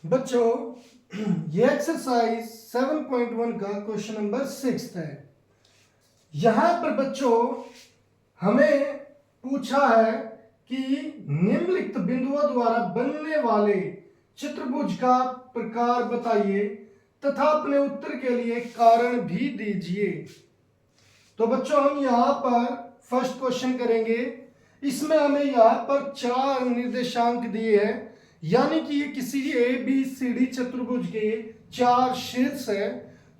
बच्चों ये एक्सरसाइज 7.1 का क्वेश्चन नंबर 6 है। यहां पर बच्चों हमें पूछा है कि निम्नलिखित बिंदुओं द्वारा बनने वाले चतुर्भुज का प्रकार बताइए तथा अपने उत्तर के लिए कारण भी दीजिए। तो बच्चों हम यहां पर फर्स्ट क्वेश्चन करेंगे। इसमें हमें यहां पर 4 निर्देशांक दिए हैं, यानी कि ये किसी ए बी सी डी चतुर्भुज के 4 शीर्ष है।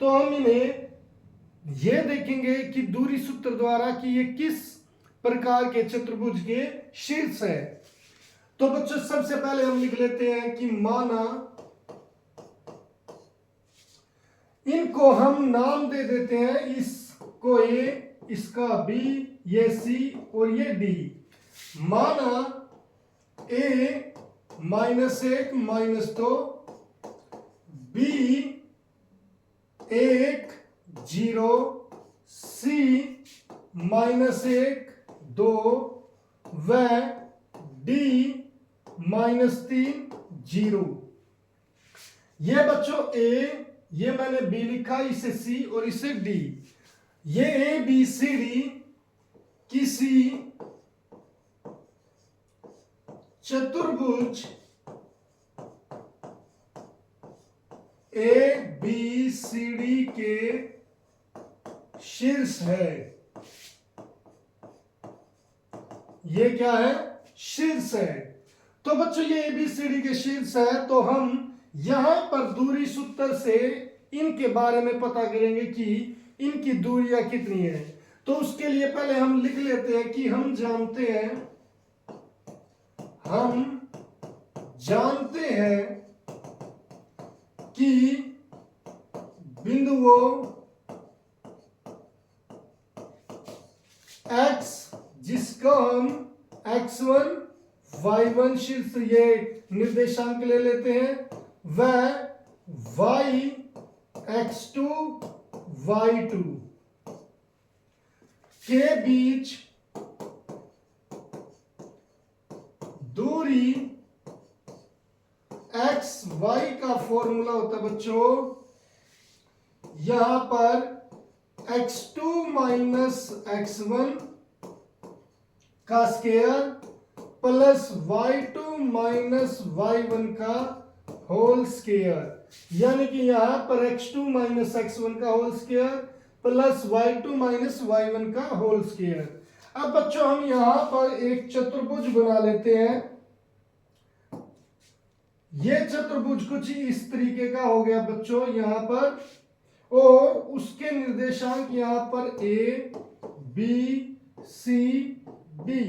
तो हम इन्हें ये देखेंगे कि दूरी सूत्र द्वारा कि ये किस प्रकार के चतुर्भुज के शीर्ष है। तो बच्चों सबसे पहले हम लिख लेते हैं कि माना इनको हम नाम दे देते हैं, इसको ए, इसका बी, ये सी और ये डी। माना ए -1 -2, बी 1 0, सी -1 2 व डी -3 0। ये बच्चों ए, ये मैंने बी लिखा, इसे सी और इसे डी। ये ए बी सी डी किसी चतुर्भुज ए बी सी डी के शीर्ष है। ये क्या है? शीर्ष है। तो बच्चों ये ए बी सी डी के शीर्ष है, तो हम यहां पर दूरी सूत्र से इनके बारे में पता करेंगे कि इनकी दूरियां कितनी है। तो उसके लिए पहले हम लिख लेते हैं कि हम जानते हैं कि बिंदुओं x, जिसको हम x1 y1 शीर्ष ये निर्देशांक ले लेते हैं, वह y x2 y2 के बीच दूरी x y का फॉर्मूला होता है बच्चों, यहां पर x2 x1 का स्क्वायर प्लस y2 y1 का होल स्क्वायर, यानी कि यहां पर x2 x1 का whole square plus y2 y1 का होल स्क्वायर। अब बच्चों हम यहां पर एक चतुर्भुज बना लेते हैं। यह चतुर्भुज कुछ इस तरीके का हो गया बच्चों यहां पर, और उसके निर्देशांक यहां पर ए बी सी डी।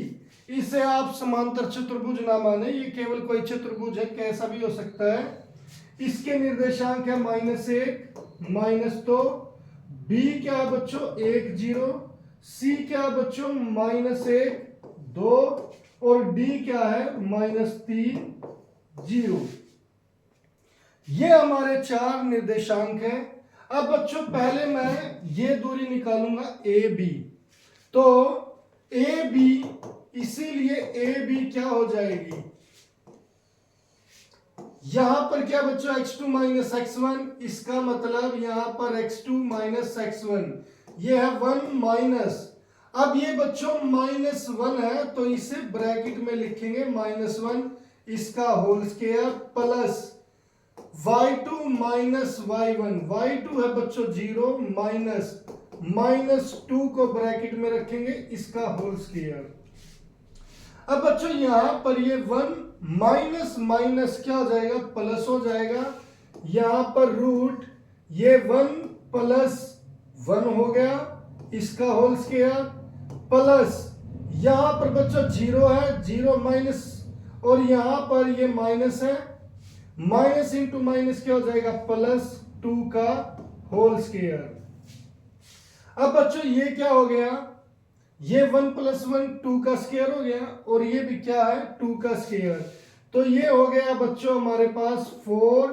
इसे आप समांतर चतुर्भुज ना माने, ये केवल कोई चतुर्भुज है, कैसा भी हो सकता है। इसके निर्देशांक है -1 -2, बी क्या है बच्चों 1 0, सी क्या है बच्चों -1 2 और डी क्या है -3 0। ये हमारे 4 निर्देशांक हैं। अब बच्चों पहले मैं ये दूरी निकालूंगा ए बी। तो ए बी, इसीलिए ए बी क्या हो जाएगी, यहां पर क्या बच्चों x2 x1, इसका मतलब यहां पर x2 x1, ये है 1 माइनस। अब ये बच्चों -1 है, तो इसे ब्रैकेट में लिखेंगे -1, इसका whole square plus y2 y1, y2 है बच्चों 0 -2 को ब्रैकेट में रखेंगे, इसका होल स्क्वायर। अब बच्चों यहां पर ये 1 माइनस माइनस क्या हो जाएगा, प्लस हो जाएगा। यहां पर रूट ये 1 प्लस 1 हो गया, इसका होल स्क्वायर प्लस यहां पर बच्चों 0 है, 0 माइनस, और यहां पर ये माइनस है, माइनस इंटू माइनस क्या हो जाएगा, +2 का होल स्क्वायर। अब बच्चों ये क्या हो गया, ये 1 + 1 2 का स्क्वायर हो गया, और ये भी क्या है 2 का स्क्वायर। तो ये हो गया बच्चों हमारे पास 4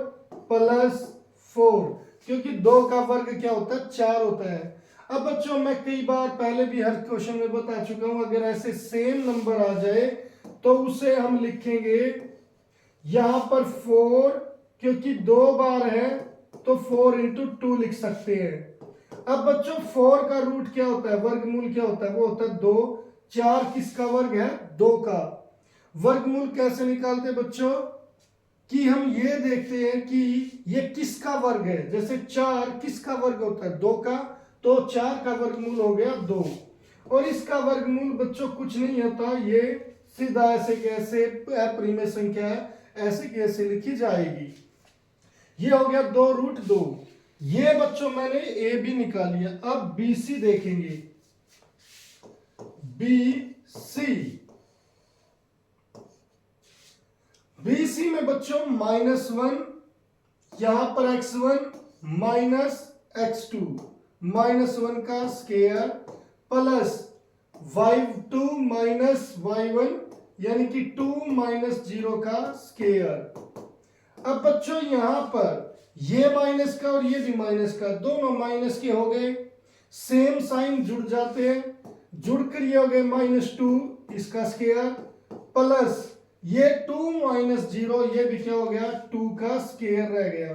+ 4, क्योंकि 2 का वर्ग क्या होता है 4 होता है। अब बच्चों मैं कई बार पहले भी हर क्वेश्चन में बता चुका हूं, अगर ऐसे सेम नंबर आ जाए तो उसे हम लिखेंगे यहां पर 4 क्योंकि 2 बार है तो 4 इंटू 2 लिख सकते हैं। अब बच्चों 4 का रूट क्या होता है, वर्गमूल क्या होता है, वो होता है 2। 4 किसका वर्ग है, 2 का। वर्गमूल कैसे निकालते हैं बच्चों, कि हम ये देखते हैं कि ये किसका वर्ग है। जैसे 4 किसका वर्ग होता है, 2 का, तो 4 का वर्गमूल हो गया 2। और इसका वर्गमूल बच्चों कुछ नहीं होता, ये सीधा ऐसे कैसे अप्रिमेय संख्या है ऐसे कैसे लिखी जाएगी। ये हो गया 2√2। ये बच्चों मैंने ए बी निकाल लिया। अब बी सी देखेंगे। बी सी में बच्चों -1, यहां पर x1 माइनस x2, -1 का square plus y2 minus y1 यानी कि 2 माइनस 0 का स्केयर। अब बच्चों यहां पर ये माइनस का और ये भी माइनस का, दोनों माइनस के हो गए, सेम साइन जुड़ जाते हैं, जुड़कर ये हो गए -2 इसका स्केयर प्लस ये 2 माइनस 0 ये भी क्या हो गया 2 का स्केयर रह गया।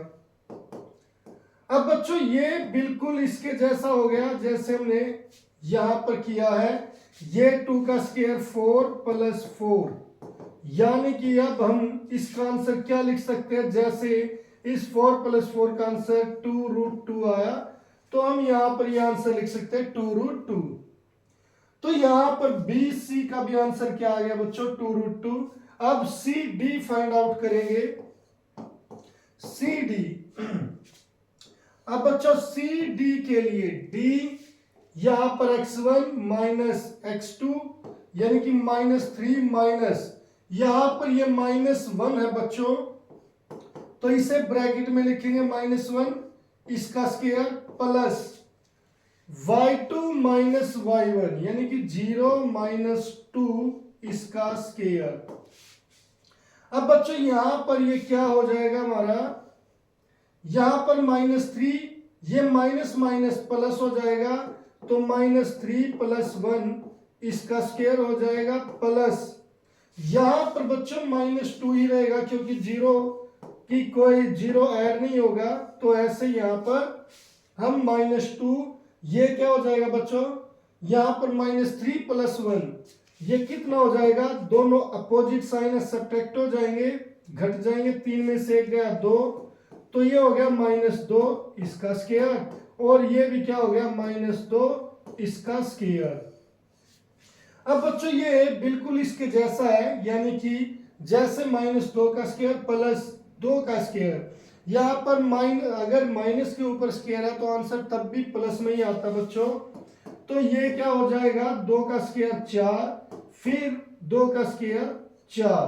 अब बच्चों ये बिल्कुल इसके जैसा हो गया जैसे हमने यहां पर किया है। ये 2 का स्केयर 4 प्लस 4, यानी कि अब हम इसका आंसर क्या लिख सकते हैं, जैसे इस 4 प्लस 4 का आंसर 2√2 आया, तो हम यहां पर यह आंसर लिख सकते हैं 2√2। तो यहां पर बी सी का भी आंसर क्या आ गया बच्चों 2√2। अब सी डी फाइंड आउट करेंगे। सी डी, अब बच्चों सी डी के लिए डी यहां पर x1 माइनस x2 यानी कि -3 माइनस यहां पर ये -1 है बच्चों, तो इसे ब्रैकेट में लिखेंगे -1 इसका square plus y2 minus y1 यानी कि 0 माइनस 2 इसका स्केयर। अब बच्चों यहां पर ये क्या हो जाएगा हमारा, यहां पर -3 ये माइनस माइनस प्लस हो जाएगा, तो -3 प्लस 1 इसका स्केयर हो जाएगा प्लस यहां पर बच्चों -2 ही रहेगा क्योंकि 0 की कोई 0 ऐड नहीं होगा, तो ऐसे यहां पर हम -2 ये क्या हो जाएगा बच्चों, यहां पर -3 प्लस 1 ये कितना हो जाएगा, दोनों अपोजिट साइन सब्ट्रैक्ट हो जाएंगे, घट जाएंगे, 3 में से 1 गया 2, तो ये हो गया -2 इसका स्केयर, और ये भी क्या हो गया -2 इसका स्केयर। अब बच्चों ये बिल्कुल इसके जैसा है, यानी कि जैसे -2 का स्केयर प्लस 2 का स्केयर, यहां पर अगर माइनस के ऊपर स्केयर है तो आंसर तब भी प्लस में ही आता बच्चों। तो ये क्या हो जाएगा 2 का स्केयर 4 फिर 2 का स्केयर 4,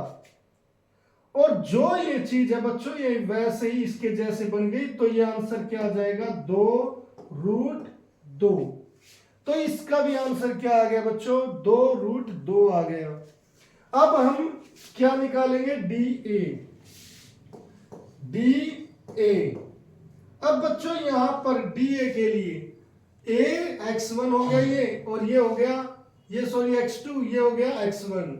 और जो ये चीज है बच्चों ये वैसे ही इसके जैसे बन गई, तो ये आंसर क्या आ जाएगा 2√2। तो इसका भी आंसर क्या आ गया बच्चों 2√2 आ गया। अब हम क्या निकालेंगे डी ए। अब बच्चों यहां पर डी ए के लिए ए x1 हो गया ये, और ये हो गया ये सॉरी x2, ये हो गया x1,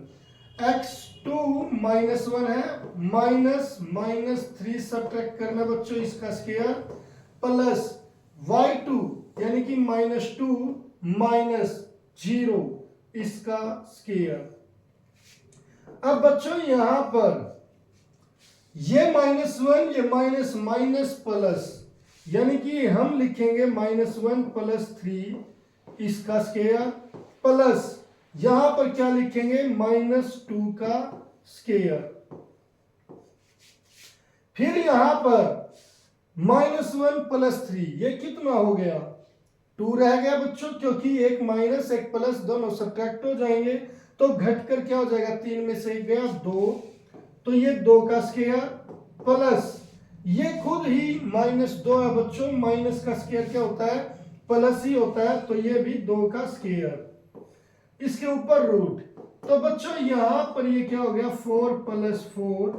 x2 -1 है, -3 सब्ट्रैक्ट करना बच्चों इसका स्केयर प्लस y2 यानी कि -2 -0 इसका स्केयर। अब बच्चों यहां पर ये -1 ये माइनस माइनस प्लस, यानी कि हम लिखेंगे -1 प्लस 3 इसका स्केयर प्लस यहां पर क्या लिखेंगे -2 का स्केयर। फिर यहां पर -1 प्लस 3 ये कितना हो गया 2 रह गया बच्चों, क्योंकि एक माइनस एक प्लस दोनों सब्ट्रैक्ट हो जाएंगे, तो घटकर क्या हो जाएगा 3 में से 1 गया 2, तो ये 2 का स्केयर प्लस ये खुद ही -2 है बच्चों, माइनस का स्केयर क्या होता है प्लस ही होता है, तो ये भी 2 का स्केयर, इसके ऊपर रूट। तो बच्चों यहां पर ये क्या हो गया 4 प्लस 4,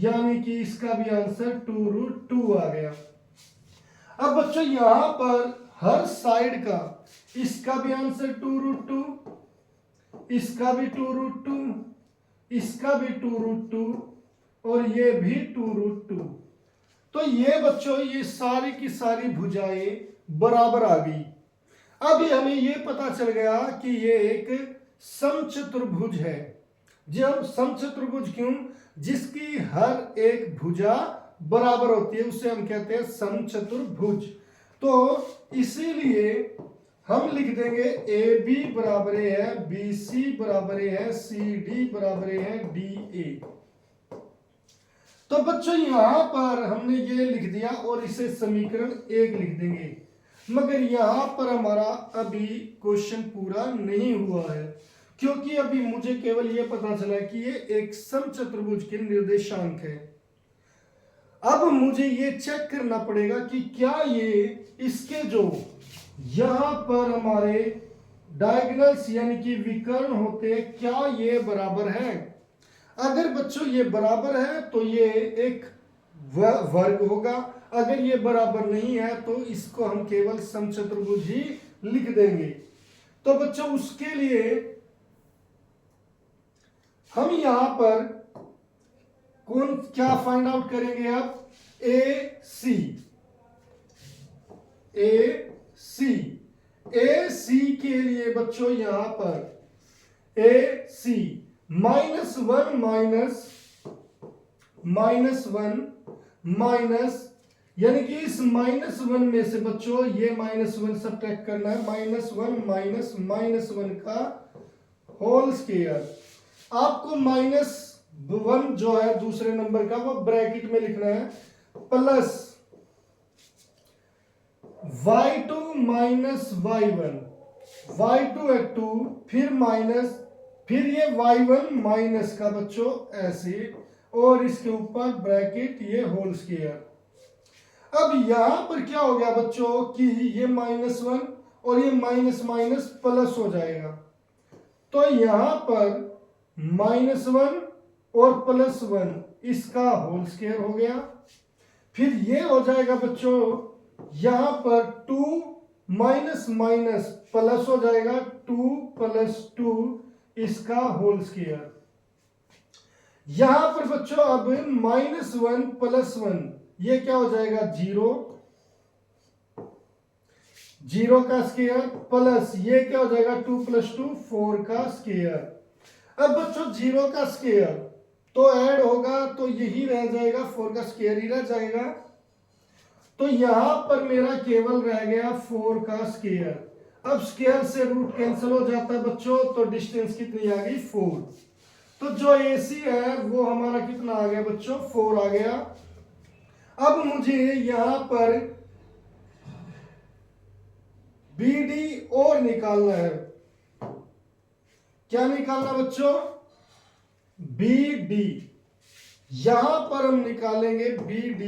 यानी कि इसका भी आंसर 2√2 आ गया। अब बच्चों यहां पर हर साइड का इसका भी आंसर 2√2, इसका भी 2√2, इसका भी 2√2 और ये भी 2√2, तो ये बच्चों ये सारी की सारी भुजाएं बराबर आ गई। अभी हमें ये पता चल गया कि ये एक समचतुर्भुज है। जी हम समचतुर्भुज क्यों? जिसकी हर एक भुजा बराबर होती है उसे हम कहते हैं समचतुर्भुज। तो इसीलिए हम लिख देंगे ए बी बराबर है बी सी बराबर है सी डी बराबर है डी ए। तो बच्चों यहां पर हमने ये लिख दिया और इसे समीकरण 1 लिख देंगे। मगर यहां पर हमारा अभी क्वेश्चन पूरा नहीं हुआ है, क्योंकि अभी मुझे केवल यह पता चला कि ये एक समचतुर्भुज के निर्देशांक है। अब मुझे ये चेक करना पड़ेगा कि क्या ये इसके जो यहां पर हमारे डायगोनल्स यानी कि विकर्ण होते हैं क्या ये बराबर है? अगर बच्चों ये बराबर है तो ये एक वर्ग होगा, अगर ये बराबर नहीं है तो इसको हम केवल समचतुर्भुज ही लिख देंगे। तो बच्चों उसके लिए हम यहां पर कौन क्या फाइंड आउट करेंगे? अब ए सी के लिए बच्चों यहां पर ए सी -1 माइनस यानी कि इस -1 में से बच्चों ये -1 सब्ट्रैक्ट करना है। -1 का होल स्क्वायर। आपको -1 जो है दूसरे नंबर का वो ब्रैकेट में लिखना है, प्लस y2 y1 y2 है 2 फिर माइनस फिर ये y1 माइनस का बच्चों ऐसे और इसके ऊपर ब्रैकेट ये होल स्क्वायर। अब यहां पर क्या हो गया बच्चों कि ये -1 और ये माइनस माइनस प्लस हो जाएगा। तो यहां पर -1 और +1 इसका होल स्क्वायर हो गया। फिर ये हो जाएगा बच्चों यहां पर 2 माइनस माइनस प्लस हो जाएगा 2 + 2 इसका होल स्क्वायर। यहां पर बच्चों अब -1 + 1 ये क्या हो जाएगा 0 का स्क्वायर प्लस ये क्या हो जाएगा 2 + 2 4 का स्क्वायर। अब बच्चों 0 का स्क्वायर तो ऐड होगा तो यही रह जाएगा 4 का स्क्वायर ही रह जाएगा। तो यहां पर मेरा केवल रह गया 4 का स्क्वायर। अब स्क्वायर से रूट कैंसिल हो जाता है बच्चों, तो डिस्टेंस कितनी आ गई 4। तो जो AC है वो हमारा कितना आ गया बच्चों 4 आ गया। अब मुझे यहां पर BD और निकालना है। क्या निकालना बच्चों? BD। यहां पर हम निकालेंगे BD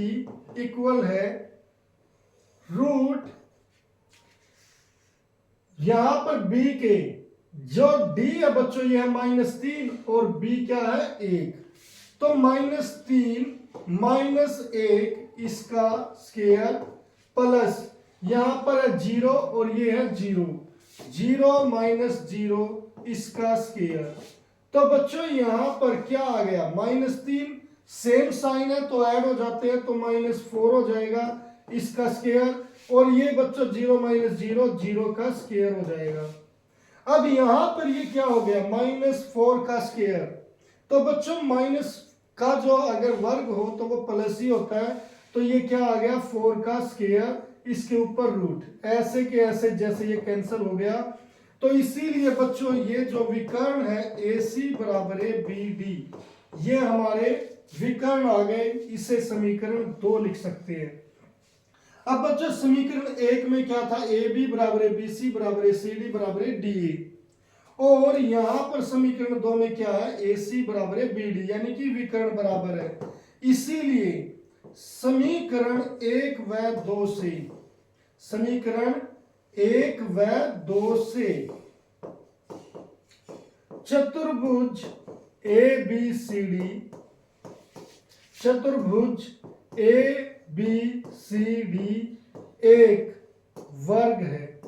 इक्वल है रूट यहां पर B के जो D है बच्चों ये है -3 और B क्या है 1। तो -3 -1 इसका स्क्वायर प्लस यहां पर है 0 और ये है 0 0 इसका स्क्वायर। तो बच्चों यहां पर क्या आ गया -3 सेम साइन है तो ऐड हो जाते हैं तो -4 हो जाएगा इसका स्क्वायर। और ये बच्चों 0 0 का स्क्वायर हो जाएगा। अब यहां पर ये क्या हो गया -4 का स्क्वायर। तो बच्चों माइनस का जो अगर वर्ग हो तो वो प्लस ही होता है। तो ये क्या आ गया 4 का स्क्वायर इसके ऊपर रूट ऐसे के ऐसे जैसे ये कैंसिल हो गया। तो इसीलिए बच्चों ये जो विकर्ण है AC बराबर है BD ये हमारे विकर्ण आ गए। इसे समीकरण 2 लिख सकते हैं। अब बच्चों समीकरण 1 में क्या था AB बराबर है BC बराबर है CD बराबर है DE और यहां पर समीकरण 2 में क्या है AC बराबर है BD यानी कि विकर्ण बराबर है। इसीलिए समीकरण 1 व 2 से चतुर्भुज ABCD एक वर्ग है।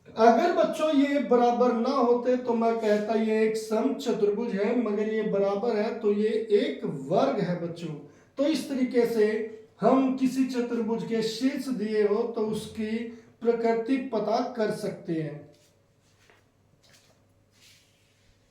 अगर बच्चों ये बराबर ना होते तो मैं कहता ये एक समचतुर्भुज है, मगर ये बराबर है तो ये एक वर्ग है बच्चों। तो इस तरीके से हम किसी चतुर्भुज के शीर्ष दिए हो तो उसकी प्रकृति पता कर सकते हैं।